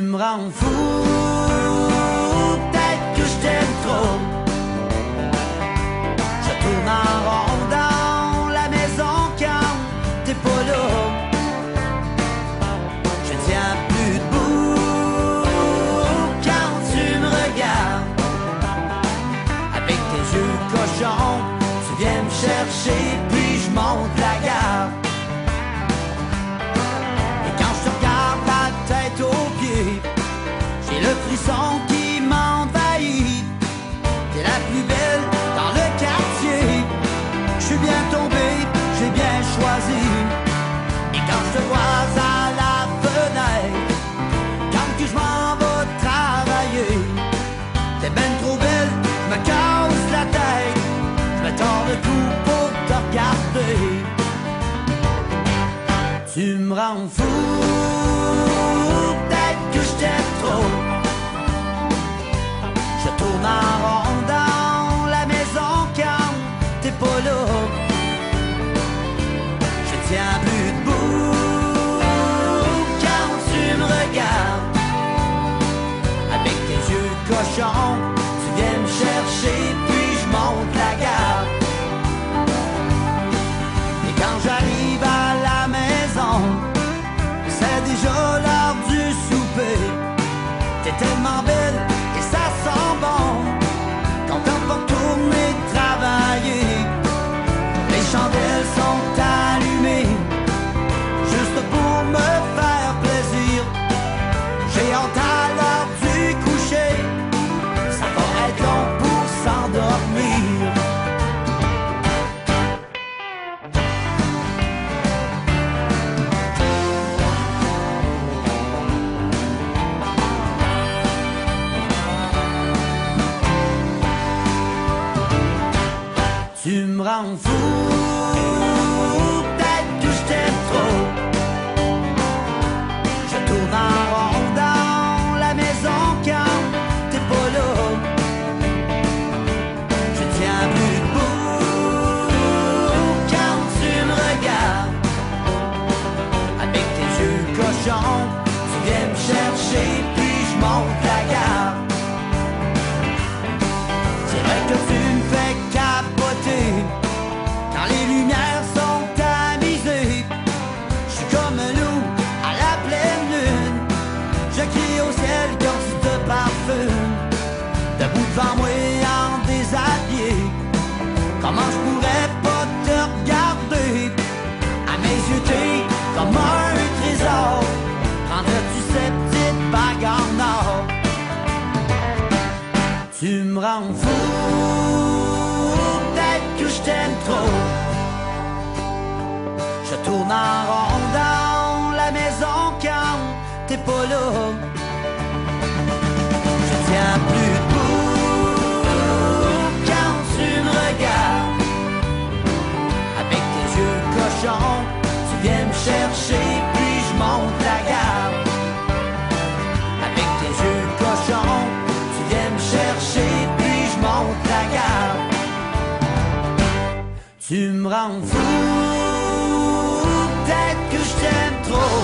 me rends fou, peut-être que je t'aime trop. Je tourne en rond dans la maison quand t'es pas là. Je tiens plus debout quand tu me regardes. Avec tes yeux cochons, tu viens me chercher puis je monte la garde. J'ai le frisson qui m'envahit. T'es la plus belle dans le quartier. Je suis bien tombé, j'ai bien choisi. Et quand je te vois à la fenêtre, quand que je m'en vais travailler, t'es ben trop belle, je me casse la tête. Je me tords le cou pour te regarder. Tu me rends fou, que je t'aime trop. Je tourne en rond dans la maison quand t'es pas là. Je tiens plus debout quand tu me regardes. Avec tes yeux cochons, tu viens me chercher puis je monte la garde. Et quand j'arrive à la maison, c'est déjà l'heure du souper. T'es tellement belle et ça sent bon. Quand on va tourner travailler, les chandelles sont allumées, juste pour me faire plaisir. J'ai hâte à l'heure du coucher, ça va être long pour s'endormir. Tu me rends fou, peut-être que je t'aime trop. Je tourne en rond dans la maison quand t'es pas là. Je tiens plus debout quand tu me regardes. Avec tes yeux cochons, tu viens me chercher puis je monte la garde. C'est vrai que tu me fais capoter quand les lumières sont tamisées. Je suis comme un loup à la pleine lune. Je crie au ciel quand tu te parfumes. Debout devant moi en déshabillé, comment je pourrais pas te regarder? À mes yeux t'es comme un trésor. Prendrais-tu cette petite bague en or? Tu me rends fou, peut-être que je t'aime trop. Je tourne en rond dans la maison quand t'es pas là. Je tiens plus debout quand tu me regardes. Avec tes yeux cochons, tu viens me chercher puis je monte la garde. Avec tes yeux cochons, tu viens me chercher puis je monte la garde. Tu me rends fou, peut-être que je t'aime trop.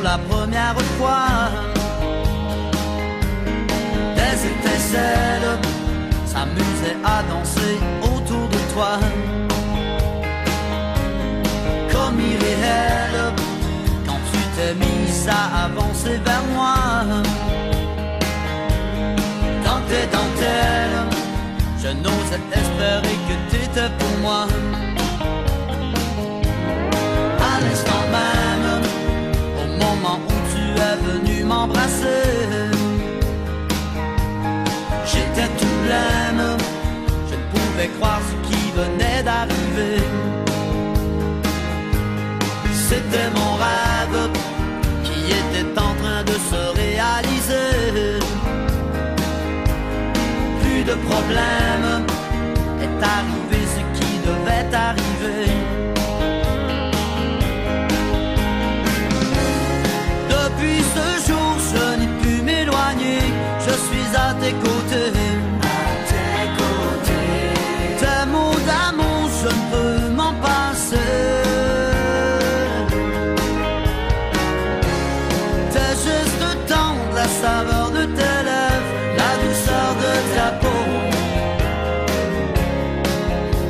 La première fois, des étincelles s'amusaient à danser autour de toi. Comme irréel, quand tu t'es mise à avancer vers moi. Dans tes dentelles, je n'osais espérer que t'étais pour moi. À l'instant même, au moment où tu es venu m'embrasser, j'étais tout blême, je ne pouvais croire ce qui venait d'arriver. C'était mon rêve qui était en train de se réaliser. Plus de problème, est arrivé ce qui devait arriver. Depuis ce jour, je n'ai pu m'éloigner. Je suis à tes côtés. À tes côtés. Tes mots d'amour, je ne peux m'en passer. Tes gestes tendres, la saveur de tes lèvres, la douceur de ta peau.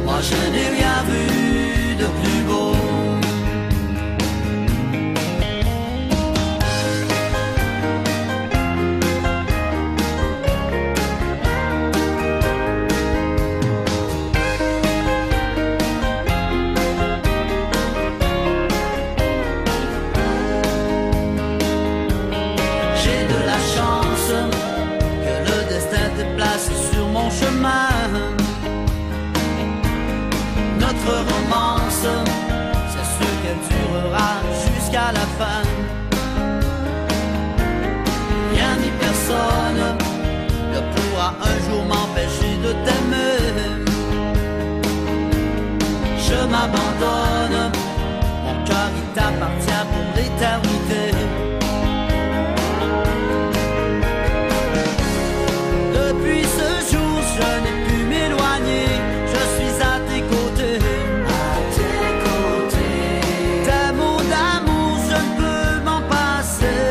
Moi je n'ai rien vu de plus beau. J'ai de la chance que le destin te place sur mon chemin. Notre romance, c'est sûr qu'elle durera jusqu'à la fin. Rien ni personne ne pourra un jour m'empêcher de t'aimer. Je m'abandonne, mon cœur il t'appartient pour l'éternité. Depuis ce jour, je n'ai pu m'éloigner. Je suis à tes côtés. À tes côtés. Tes mots d'amour, je ne peux m'en passer.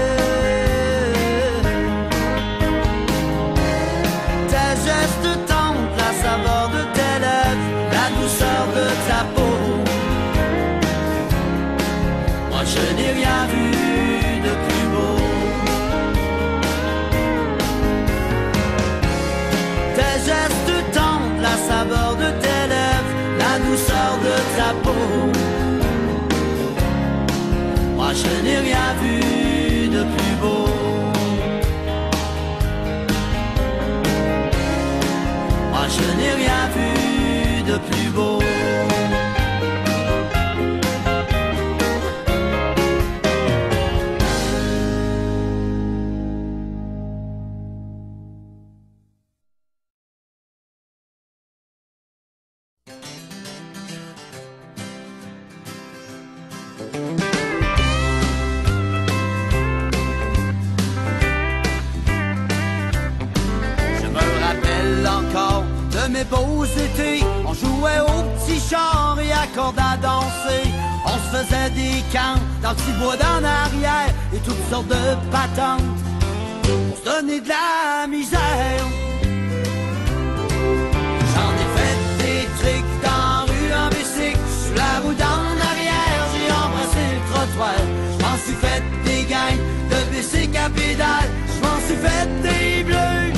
Tes gestes tendres, la saveur de tes lèvres, la douceur de ta peau. Moi je n'ai rien vu de plus beau. Tes gestes tendres, la saveur de tes lèvres, la douceur de ta peau. Moi je n'ai rien vu de plus beau. Moi je n'ai rien vu de plus beau. Je me rappelle encore de mes beaux étés. On jouait au petit char et à corde à danser. On se faisait des camps dans le petit bois d'en arrière et toutes sortes de patentes pour se donner de la misère. J'en ai fait des trucs dans la rue en bicycle, sur la roue d'en arrière, j'ai embrassé le trottoir. Je m'en suis fait des gangs de bicycle à pédale, je m'en suis fait des bleus.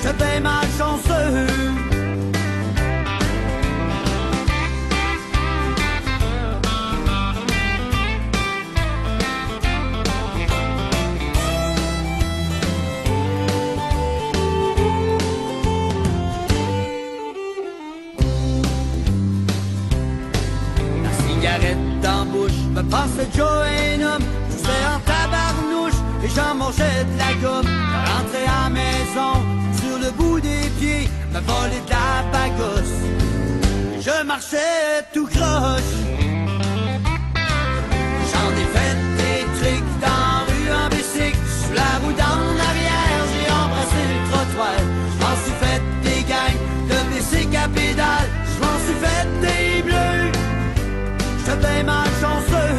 J'étais bien malchanceux. Dans bouche, me passait Joe un homme, poussait en tabarnouche et j'en mangeais de la gomme. Rentrais à la maison, sur le bout des pieds, me volait de la bagosse. Je marchais tout croche. J'en ai fait des trucs dans la rue en bicycle, sur la roue d'en arrière, j'ai embrassé le trottoir. Je m'en suis fait des gangs de bicycle à pédale, je m'en suis fait des bleus. J'étais bien malchanceux.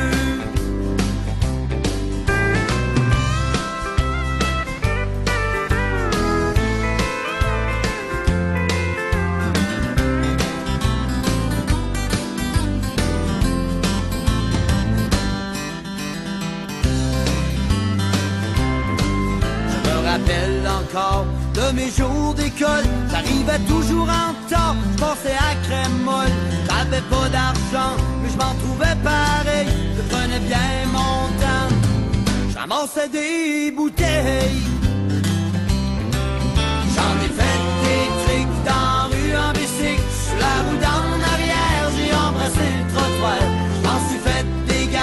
Je me rappelle encore de mes jours d'école. J'arrivais toujours en retard, je passais à crème molle. J'avais pas d'argent, mais je m'en trouvais pareil. Je prenais bien mon temps, j'amassais des bouteilles. J'en ai fait des trucs dans la rue en bicycle, sur la roue d'en arrière, j'ai embrassé le trottoir. Je m'en suis fait des gars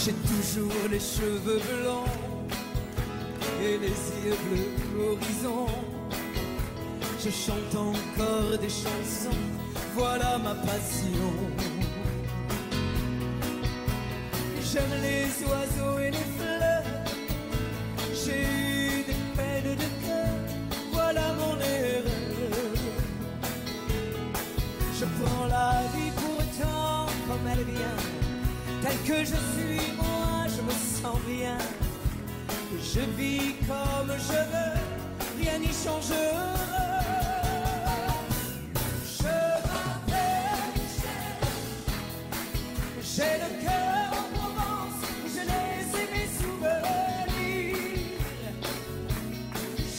J'ai toujours les cheveux blancs et les yeux bleus l'horizon. Je chante encore des chansons, voilà ma passion. J'aime les oiseaux et les fleurs, j'ai eu des peines de cœur, voilà mon erreur. Je prends la vie pourtant comme elle vient, telle que je suis moi, je me sens bien. Je vis comme je veux, rien n'y changera. Je m'appelle Michel, j'ai le cœur en Provence, je laisse mes souvenirs.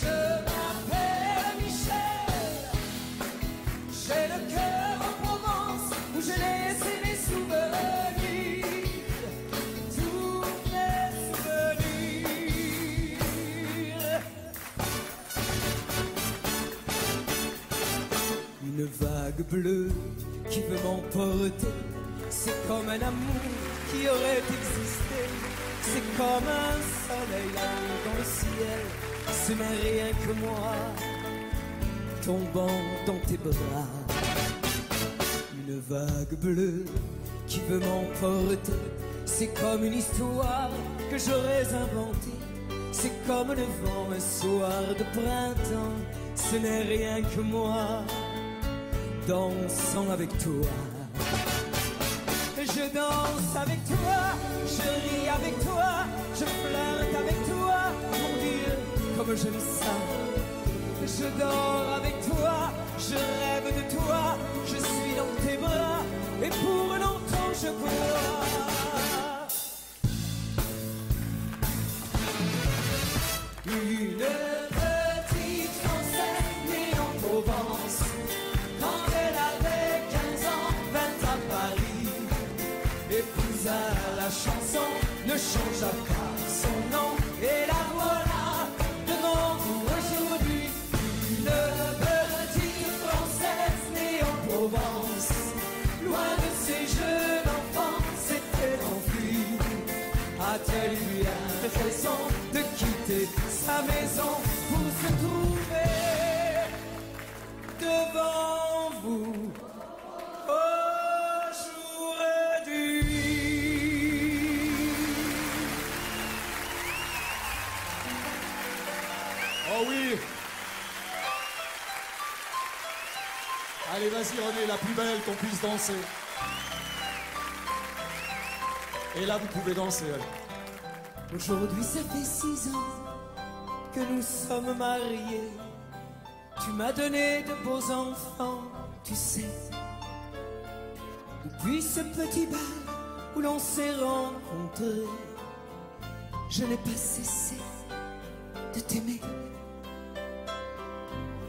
Je m'appelle Michel, j'ai le cœur en Provence, où je laisse mes souvenirs. Tous mes souvenirs. Une vague bleue qui veut m'emporter, c'est comme un amour qui aurait existé. C'est comme un soleil là dans le ciel, ce n'est rien que moi tombant dans tes bras. Une vague bleue qui veut m'emporter, c'est comme une histoire que j'aurais inventée. C'est comme le vent un soir de printemps, ce n'est rien que moi dansant avec toi. Je danse avec toi, je ris avec toi, je flirte avec toi, mon Dieu, comme j'aime ça. Je dors avec toi, je rêve de toi, je suis dans tes bras, et pour longtemps je crois. Une petite Française née en Provence, quand elle avait 15 ans, vint à Paris, épousa la chanson, ne changea pas son nom, et la voilà devant vous aujourd'hui. Une petite Française née en Provence, loin de ses jeunes enfants, s'était enfuie. A-t-elle eu bien raison de quitter sa maison pour se trouver devant vous aujourd'hui? Oh oui! Allez, vas-y René, la plus belle qu'on puisse danser. Et là, vous pouvez danser. Allez. Aujourd'hui, ça fait 6 ans que nous sommes mariés. Tu m'as donné de beaux enfants, tu sais. Depuis ce petit bal où l'on s'est rencontrés, je n'ai pas cessé de t'aimer.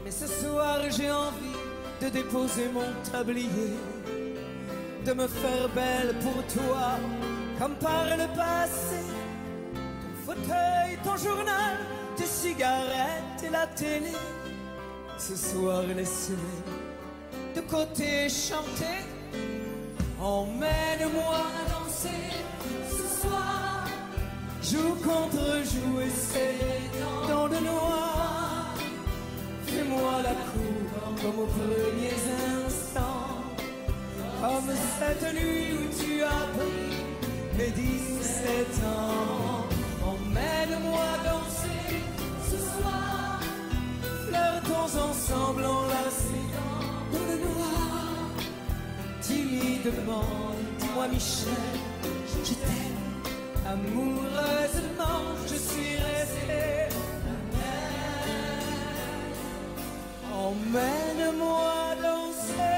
Mais ce soir, j'ai envie de déposer mon tablier, de me faire belle pour toi, comme par le passé. Ton fauteuil, ton journal, tes cigarettes et la télé. Ce soir, laisse-les de côté chanter. Emmène-moi danser ce soir, joue contre joue et c'est dans le noir. Fais-moi la cour comme aux premiers instants, comme cette nuit où tu as pris mes 17 ans. Emmène-moi danser ce soir, flirtons ensemble enlacés dans le noir. Timidement, dis-moi Michel, je t'aime. Amoureusement, je suis resté. Emmène-moi danser.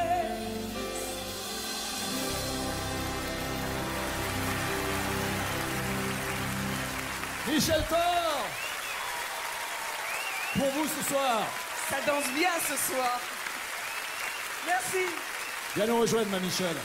Michel Thor, pour vous ce soir. Ça danse bien ce soir. Merci. Viens nous rejoindre, ma Michel.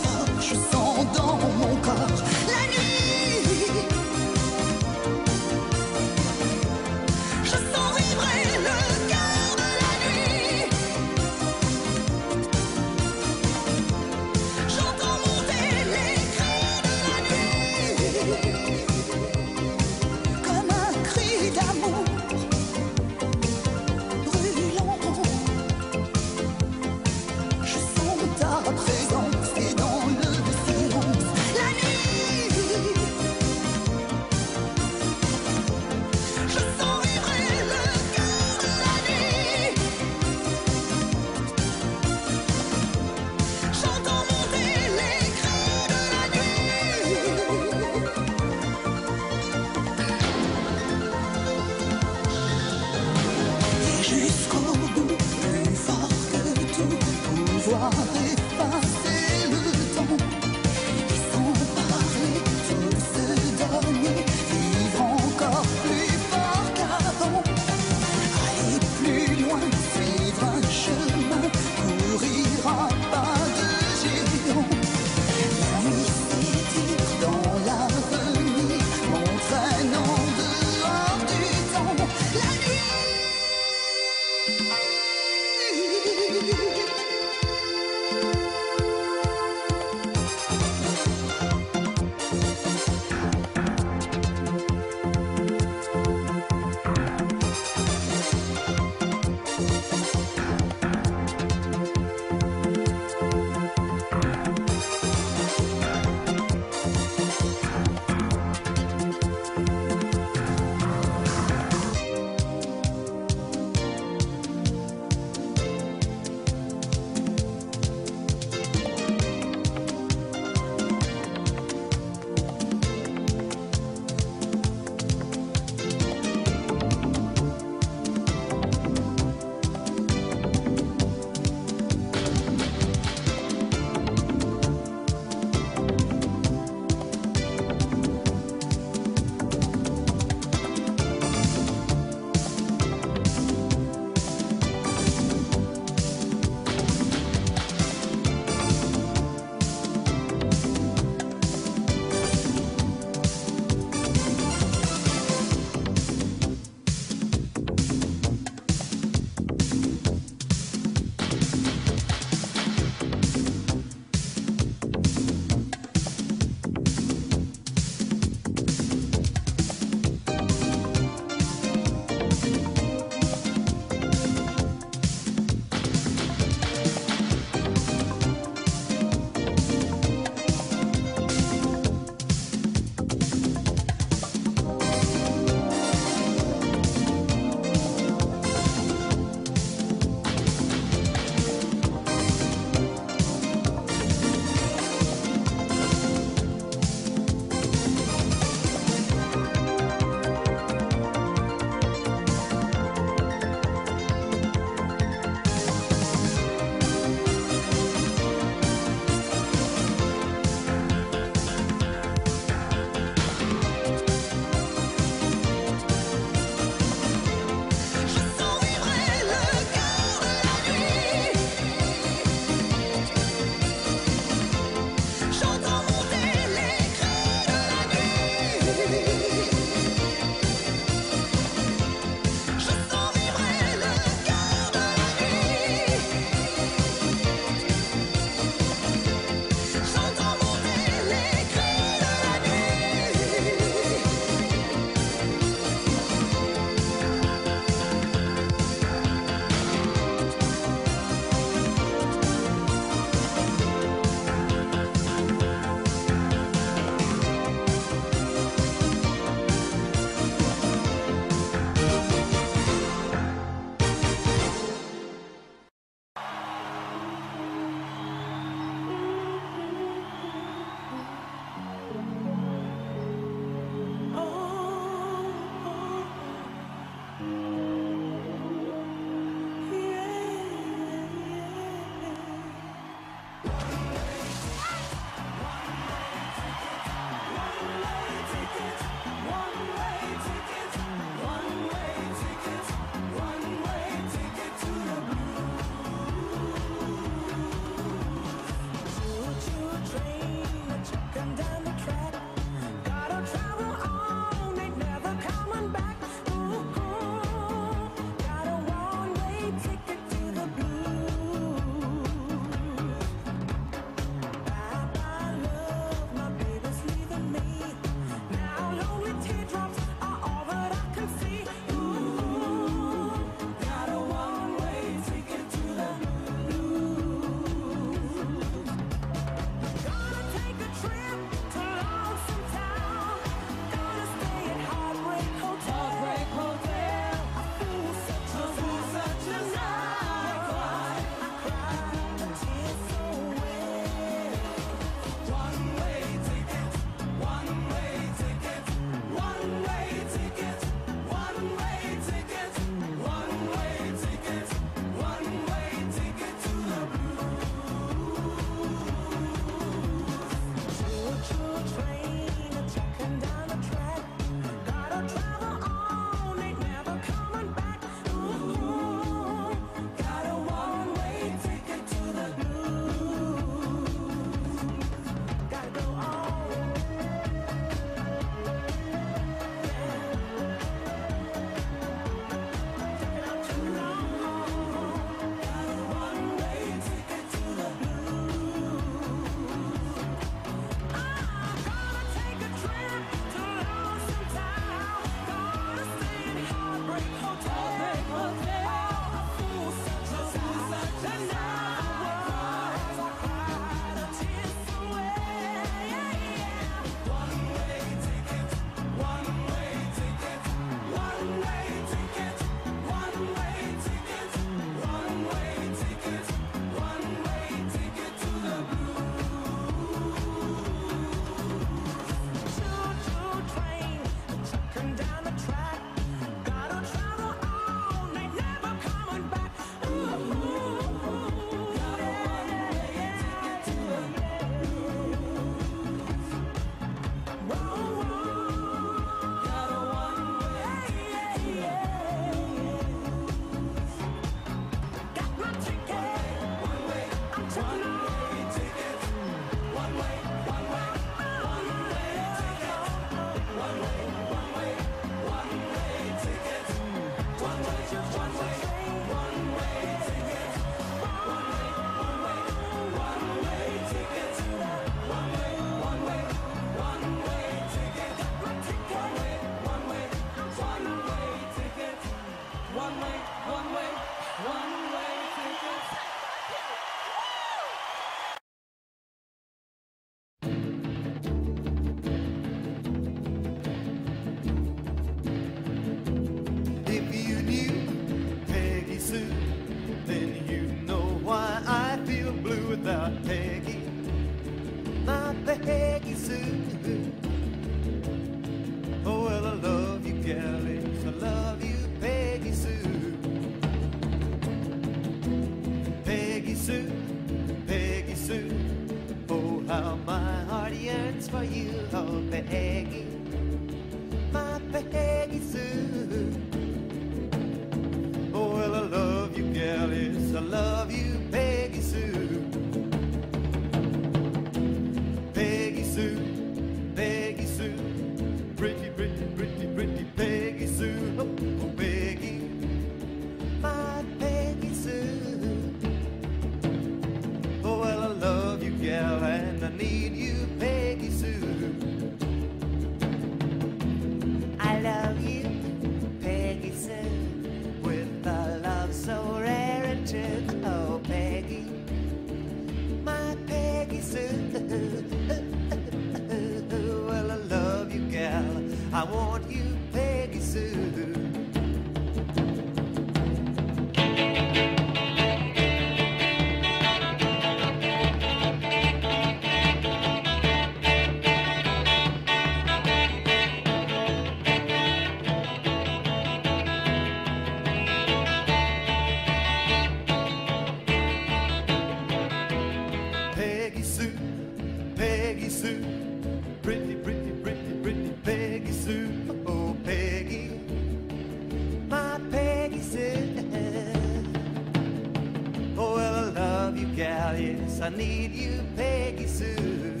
Yes, I need you, Peggy Sue.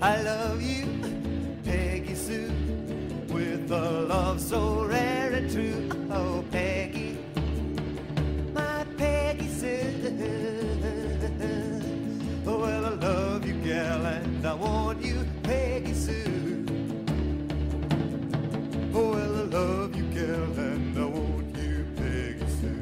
I love you, Peggy Sue, with a love so rare and true. Oh, Peggy, my Peggy Sue. Well, I love you, gal, and I want you, Peggy Sue. Well, I love you, gal, and I want you, Peggy Sue.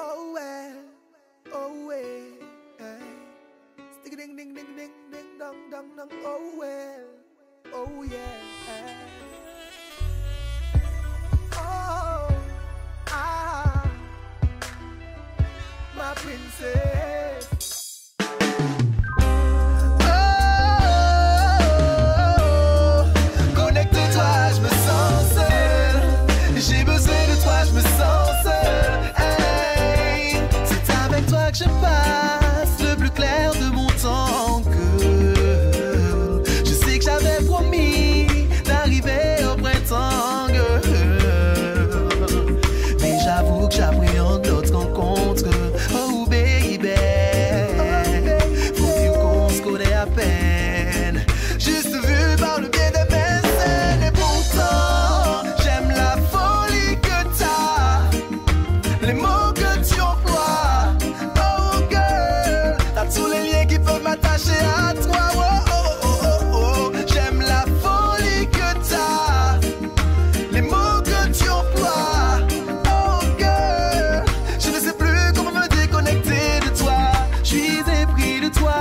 Oh well, oh well. Stick ding ding ding ding ding dong dong dong. Oh well, oh yeah. Oh, my princess. J'ai besoin de toi, je me sens seul. Hey, c'est avec toi que je passe le plus clair de mon temps. Girl. Je sais que j'avais promis d'arriver au printemps. Girl. Mais j'avoue que j'appréhende notre rencontre. Oh baby, faut dire qu'on se connaît à peine. Juste vu par le biais des mes scènes. Et pourtant j'aime la folie que t'as, les mots que tu emploies. Oh girl, t'as tous les liens qui peuvent m'attacher à toi. Oh oh oh oh oh, j'aime la folie que t'as, les mots que tu emploies. Oh girl, je ne sais plus comment me déconnecter de toi. Je suis épris de toi,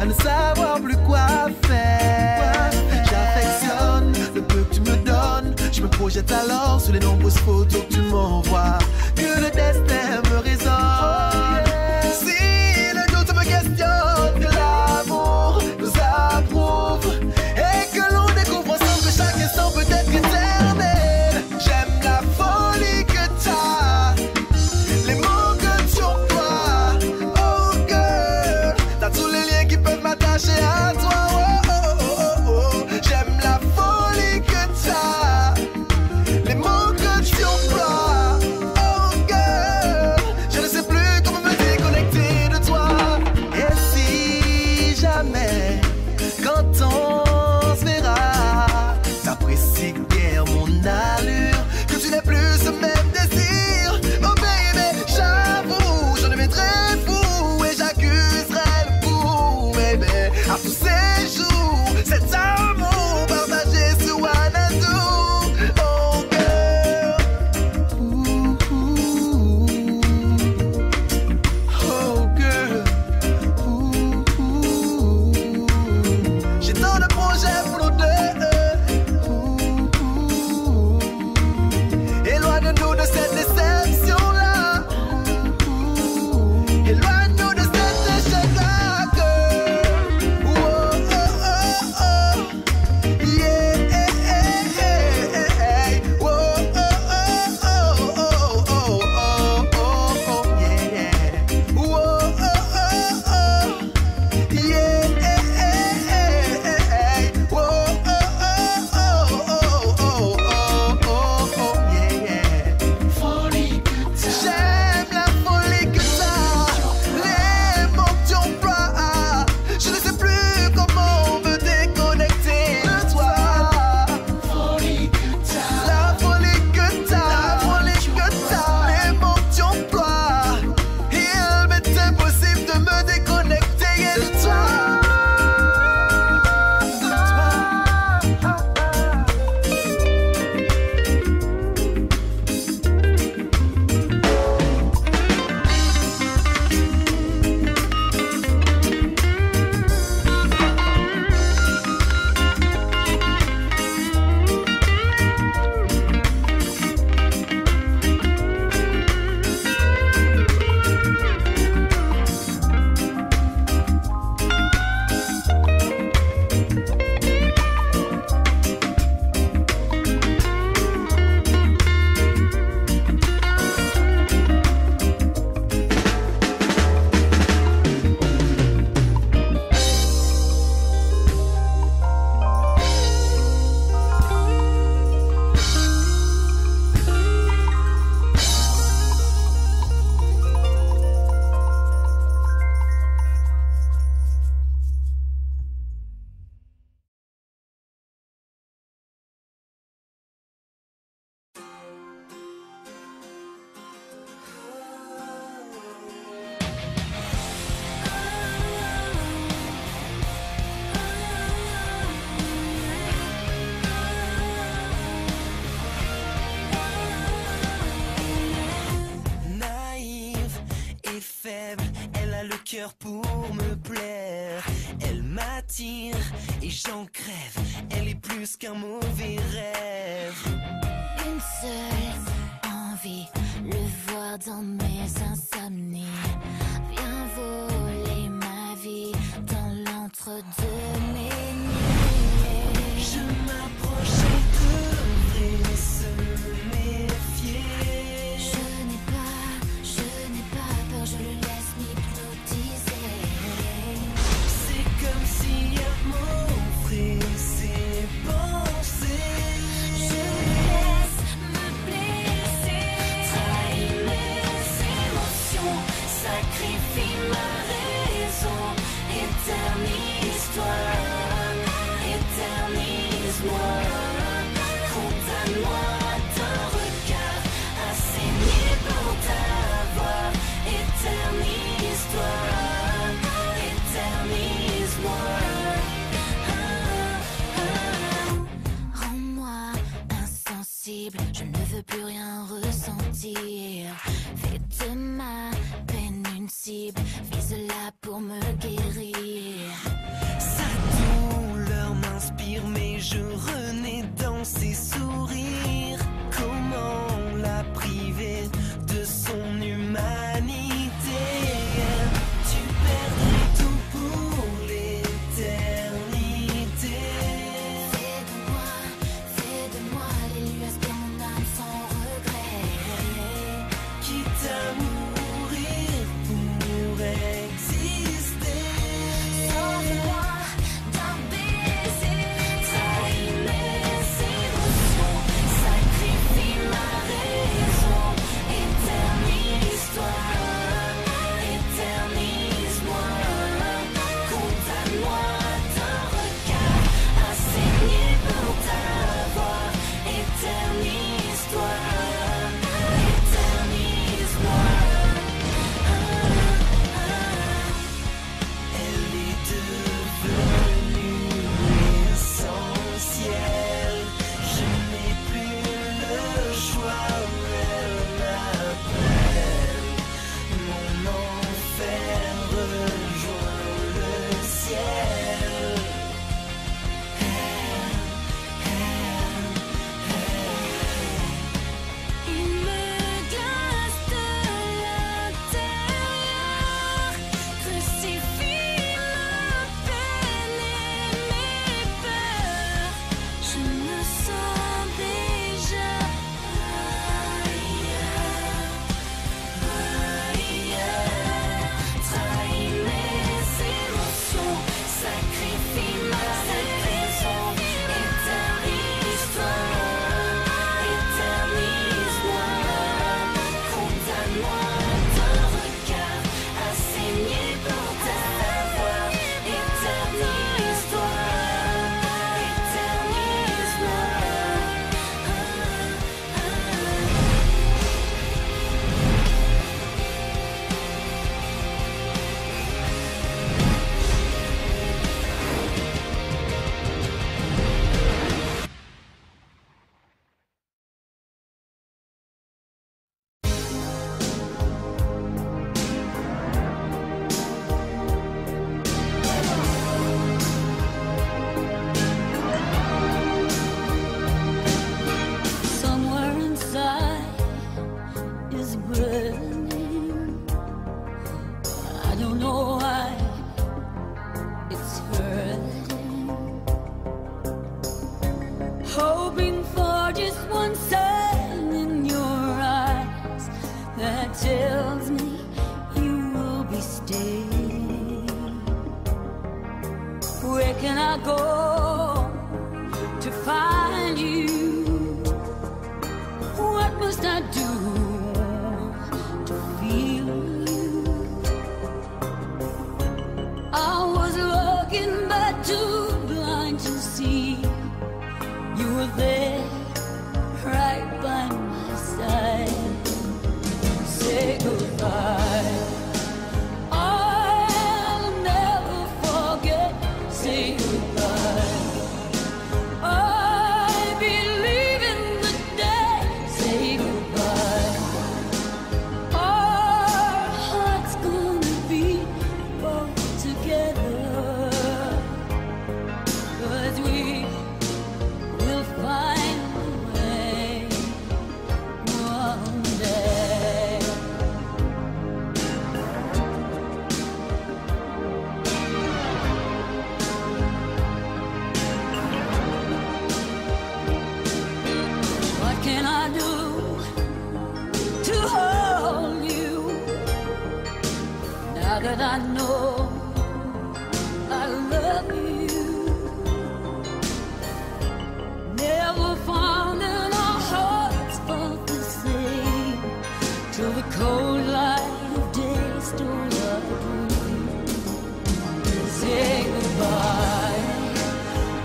à ne savoir plus quoi faire. J'affectionne le peu que tu me donnes. Je me projette alors sur les nombreuses photos que tu m'envoies. Que le destin me résonne. Si le doute me questionne, que l'amour nous approuve et que l'on découvre ensemble que chaque instant peut être éternel. J'aime la folie que t'as, les mots que tu emploies. Oh girl, t'as tous les liens qui peuvent m'attacher à toi. Oh oh oh oh oh, j'aime la folie que t'as, les mots que tu emploies. Oh girl, je ne sais plus comment me déconnecter de toi. Et si jamais, quand on se verra, t'apprécies guère mon allure, que tu n'aies plus ce même désir. Oh baby, j'avoue, j'en deviendrai fou et j'accuserai le coup, baby. À tous ces jours, cet amour partagé sur Wanadu. Oh girl, ooh, ooh. Oh girl, ooh, ooh. J'ai tant de projets pour nous deux. Ooh, ooh. Éloigne-nous de cette déception-là. Éloigne-nous de cet échec-là, girl. Oh, cœur pour me plaire. Elle m'attire et j'en crève. Elle est plus qu'un mauvais rêve. Une seule envie, le voir dans mes insomnies. Viens voler ma vie dans l'entre-deux mes nuits. Je m'approche et devrais se méfier. Je n'ai pas peur, je le laisse m'hypnotiser. C'est comme si elle m'offrait ses pensées. Je le laisse me blesser, trahir mes émotions, sacrifie ma raison. Éternise-toi, éternise-moi. Condamne-moi d'un regard à saigner pour t'avoir. Éternise-toi, éternise-moi. Rends-moi insensible, je ne veux plus rien ressentir. Fais de ma peine une cible, vise-la pour me guérir. Sa douleur m'inspire, mais je renais dans ses sourires. Comment la priver de son humanité? Tu perdrais tout pour l'éternité. Fais de moi les lieux de mon âme sans regret. Quitte à mourir pour exister. Sauve-moi d'un baiser, trahis mes émotions, sacrifie ma raison. Éternise-toi, éternise-moi. Condamne-moi d'un regard à saigner pour t'avoir. Éternise-toi, éternise-moi. Elle est devenue essentielle. Je n'ai plus le choix. Elle m'appelle. Mon enfer rejoint le ciel. Il me glace de l'intérieur, crucifie ma peine et mes peurs. Je me sens déjà ailleurs. Trahis mes émotions, sacrifie ma raison. Éternise-toi, éternise-moi. Condamne-moi d'un regard à saigner pour t'avoir. Éternise-toi, éternise-moi. Somewhere inside is burning. I don't know why it's hurting. Hoping for just one sign in your eyes that tells me you will be staying. Where can I go to find you? What must I do to feel you? I was looking but too blind to see you were there right by my side. Say goodbye. I'll never forget. Say goodbye. I know I love you. Never finding our hearts felt the same till the cold light of day stole our dream. Say goodbye.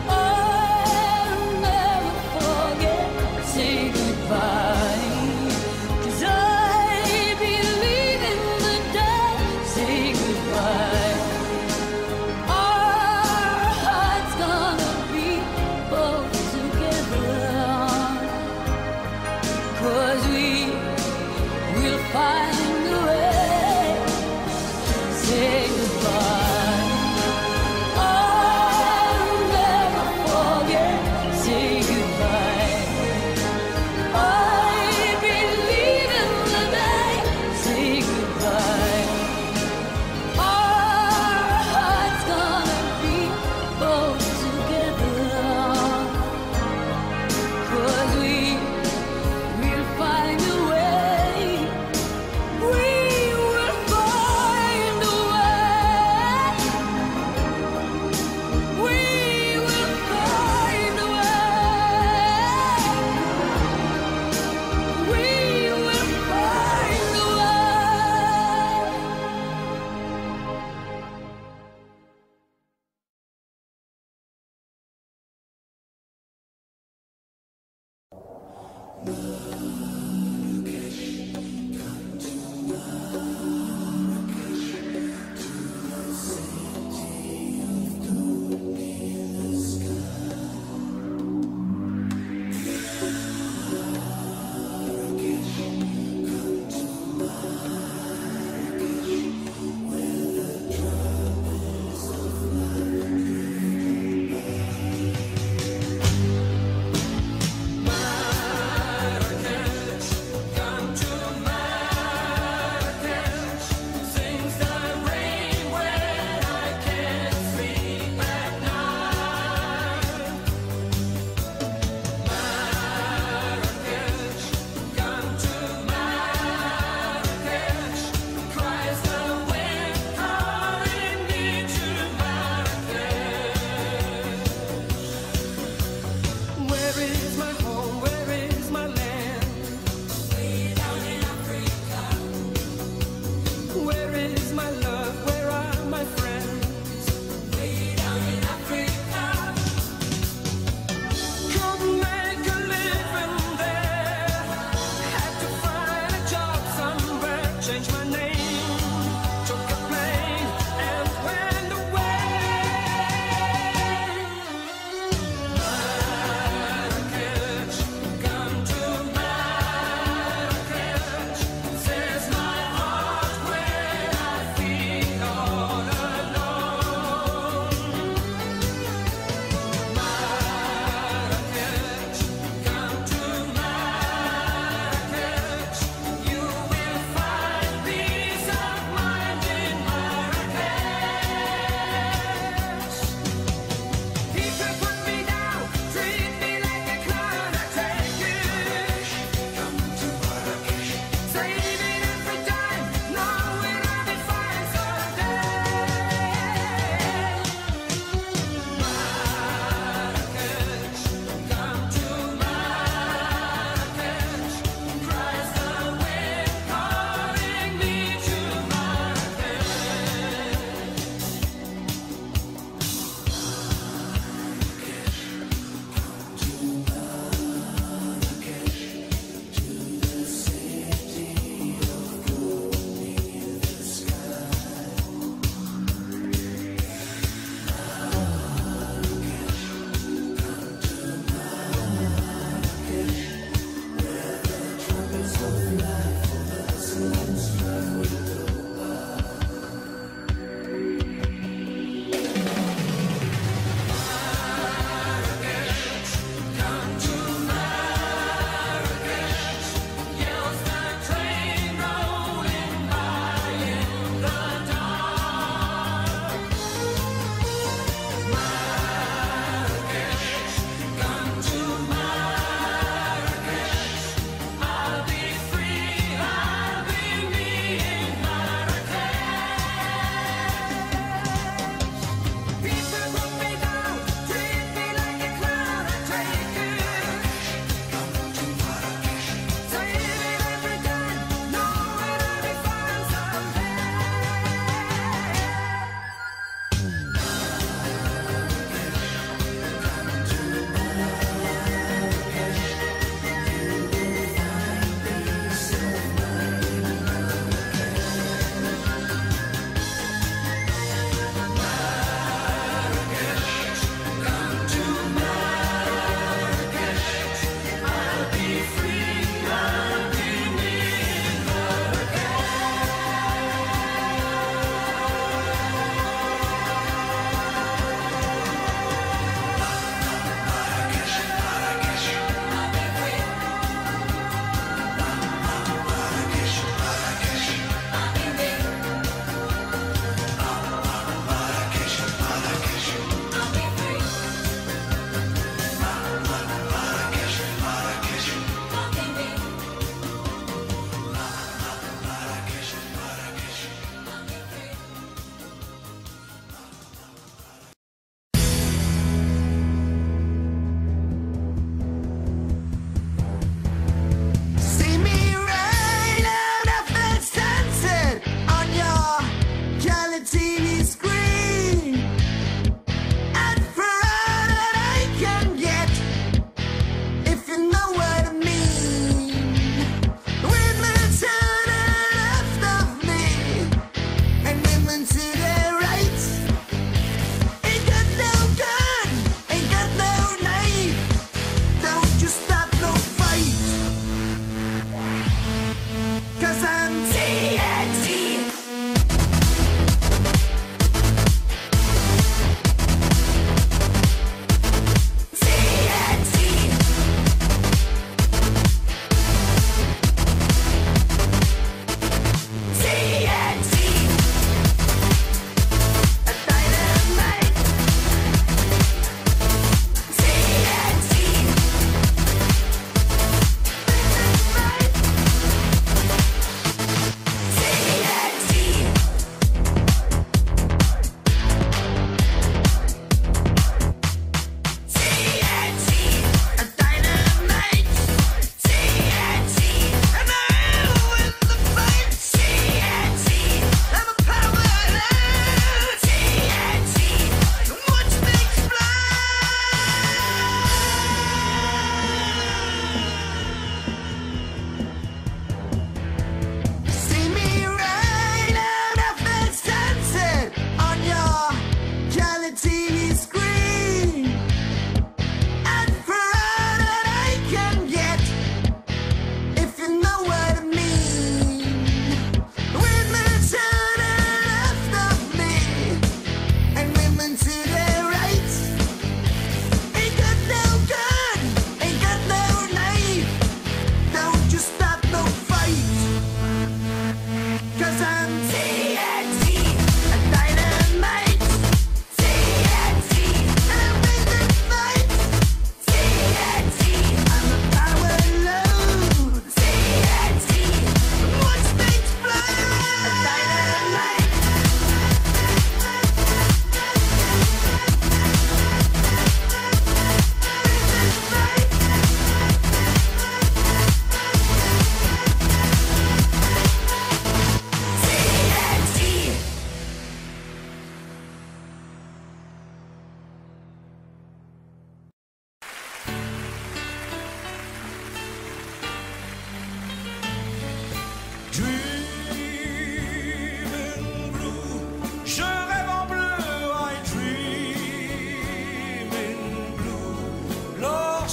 I'll never forget. Say goodbye. 'Cause I believe in the day. Say goodbye. Our hearts gonna be both together. 'Cause we will find a way. Say goodbye. I'll never forget. Say goodbye. I believe in the day. Say goodbye. Our hearts gonna be both together. 'Cause we will find a way. We will find a way. We will find a way. We will find a way.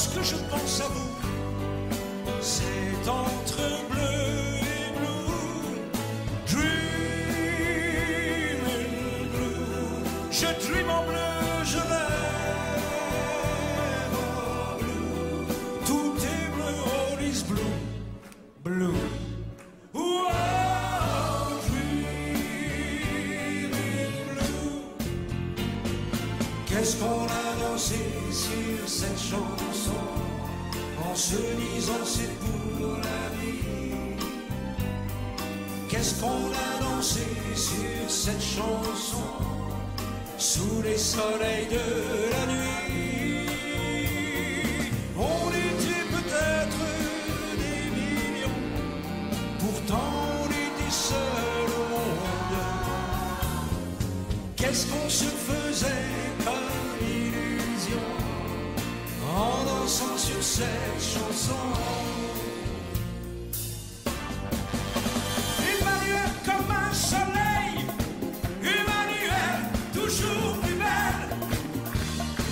lorsque je pense à vous, c'est entre bleu et blue. Dream in blue. Je dream en bleu, je rêve en blue. Tout est bleu, all is blue. Blue. Oh, dream in blue. Qu'est-ce qu'on a dansé sur cette chanson, en se disant c'est pour la vie. Qu'est-ce qu'on a dansé sur cette chanson, sous les soleils de la nuit. On était peut-être des millions, pourtant on était seuls au monde. Qu'est-ce qu'on se faisait comme illusion en dansant sur cette chanson. Emmanuel comme un soleil, Emmanuel toujours plus belle,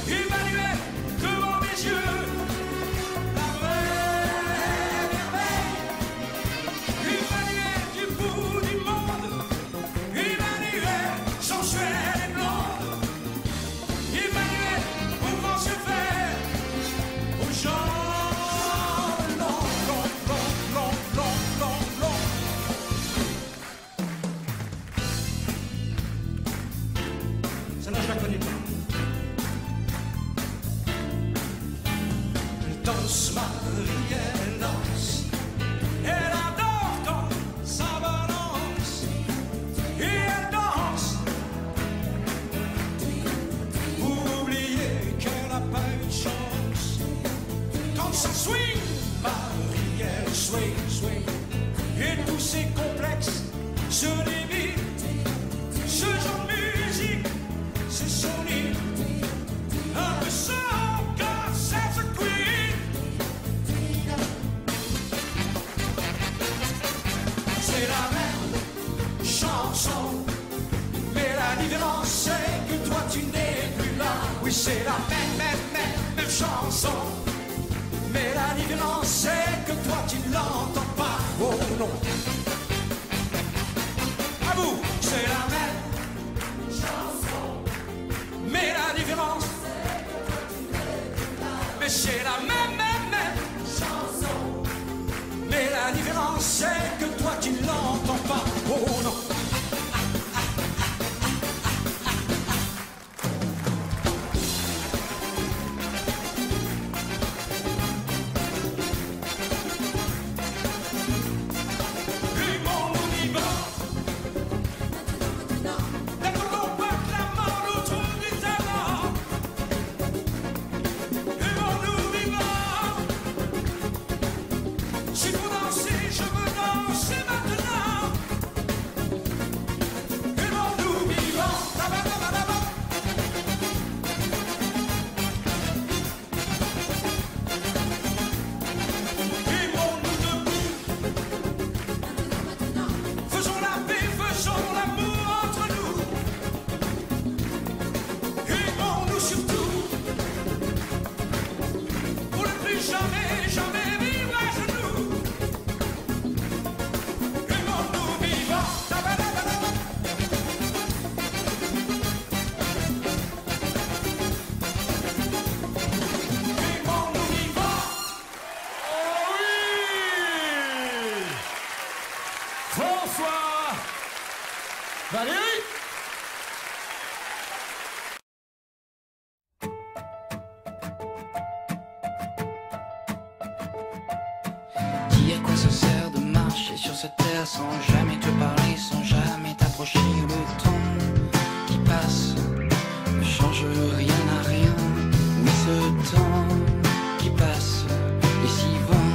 Emmanuel devant mes yeux, la vraie merveille, Emmanuel du bout du monde, Emmanuel sensuelle et blonde, Emmanuel au grand se fait aux gens. Celle-là, je la connais pas. Elle danse, Marie, elle danse. Elle adore quand ça balance. Et elle danse pour oublier qu'elle n'a pas eu de chance. Quand ça swing, Marie, elle swing, swing. Et tous ses complexes se débitent. Ce genre de musique, c'est son île. Un peu son God save the Queen. C'est la même chanson, mais la différence c'est que toi tu n'es plus là. Oui, c'est la même chanson, mais la différence c'est que toi tu ne l'entends pas. Oh non. À vous, c'est la même chanson, mais la différence, mais c'est la même chanson, mais la différence c'est que toi tu ne l'entends pas. Oh non. Si vous dansez, je veux danser maintenant. Aimons-nous vivants. Aimons-nous debout. Faisons la paix, faisons l'amour entre nous. Aimons-nous surtout. Pour ne plus jamais, jamais vivre à genoux. Aimons-nous vivants. Aimons-nous vivants. Oh oui! François! Valérie! Dis à quoi ça sert de marcher sur cette terre sans jamais te parler, sans jamais t'approcher. Le temps qui passe ne change rien à rien. Mais ce temps qui passe est si vain.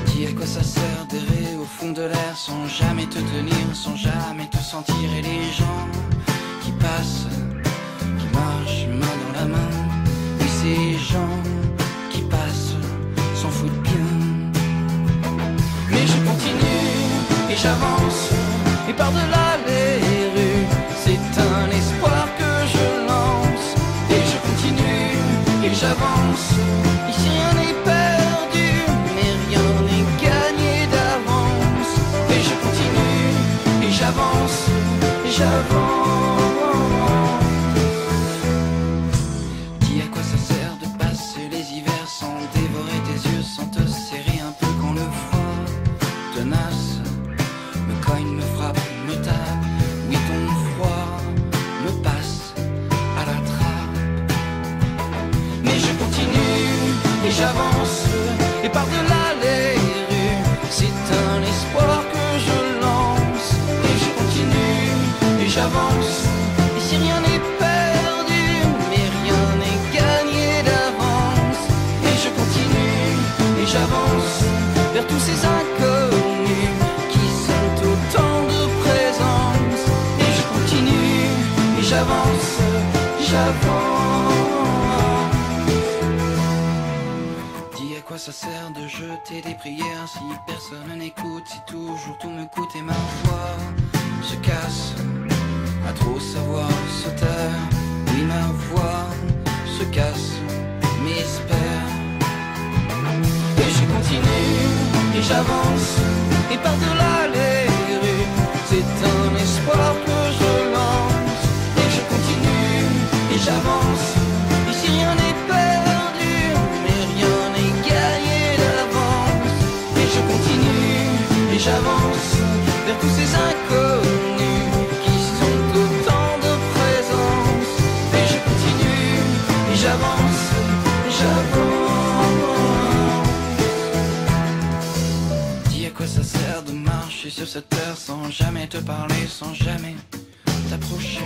Dis à quoi ça sert d'errer au fond de l'air sans jamais te tenir, sans jamais te sentir. Et les gens qui passent, qui marchent main dans la main. Oui, ces gens qui passent s'en foutent bien. Mais je continue et j'avance, et par-delà les rues, c'est un espoir que je lance. Et je continue et j'avance. et par-delà les rues, c'est un espoir que je lance. Et je continue, et j'avance, et si rien n'est perdu, mais rien n'est gagné d'avance. Et je continue, et j'avance, vers tous ces inconnus qui sont autant de présence. Et je continue, et j'avance, j'avance. Dis à quoi ça sert de jeter des prières si personne n'écoute, si toujours tout me coûte et ma voix se casse à trop savoir se taire. Oui, ma voix se casse, mais espère. Et je continue, et j'avance, et par-delà les rues, c'est un espoir que je lance. Et je continue, et j'avance, et si rien n'est perdu, mais rien n'est gagné d'avance. Et je continue, et j'avance, vers tous ces inconnus qui sont autant de présence. Et je continue, et j'avance, j'avance. Dis à quoi ça sert de marcher sur cette terre sans jamais te parler, sans jamais t'approcher.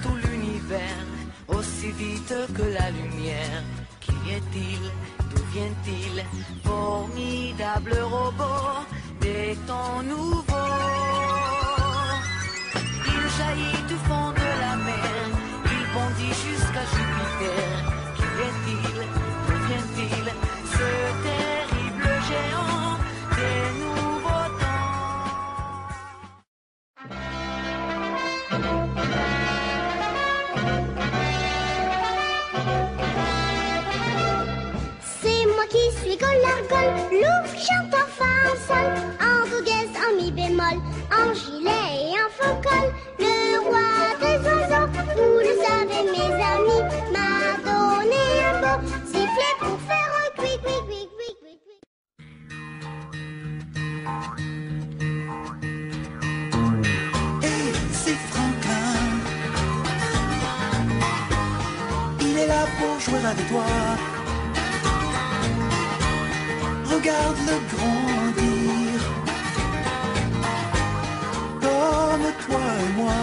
Tout l'univers aussi vite que la lumière. Qui est-il? D'où vient-il? Formidable robot des temps nouveaux. Il jaillit du fond de la mer, il bondit jusqu'à Jupiter. Qui est-il? D'où vient-il? Ce terrible géant des nouveaux temps. C'est moi qui suis Golargol, Louvre, chanteur, façon, en dougaise, en mi bémol, en gilet et en faux col. Le roi des oiseaux, vous le savez mes amis, m'a donné un beau sifflet pour faire un quick, quick, quick, quick, quick, quick. Hey, c'est Franklin. Il est là pour jouer avec toi. Regarde-le grandir, comme toi et moi.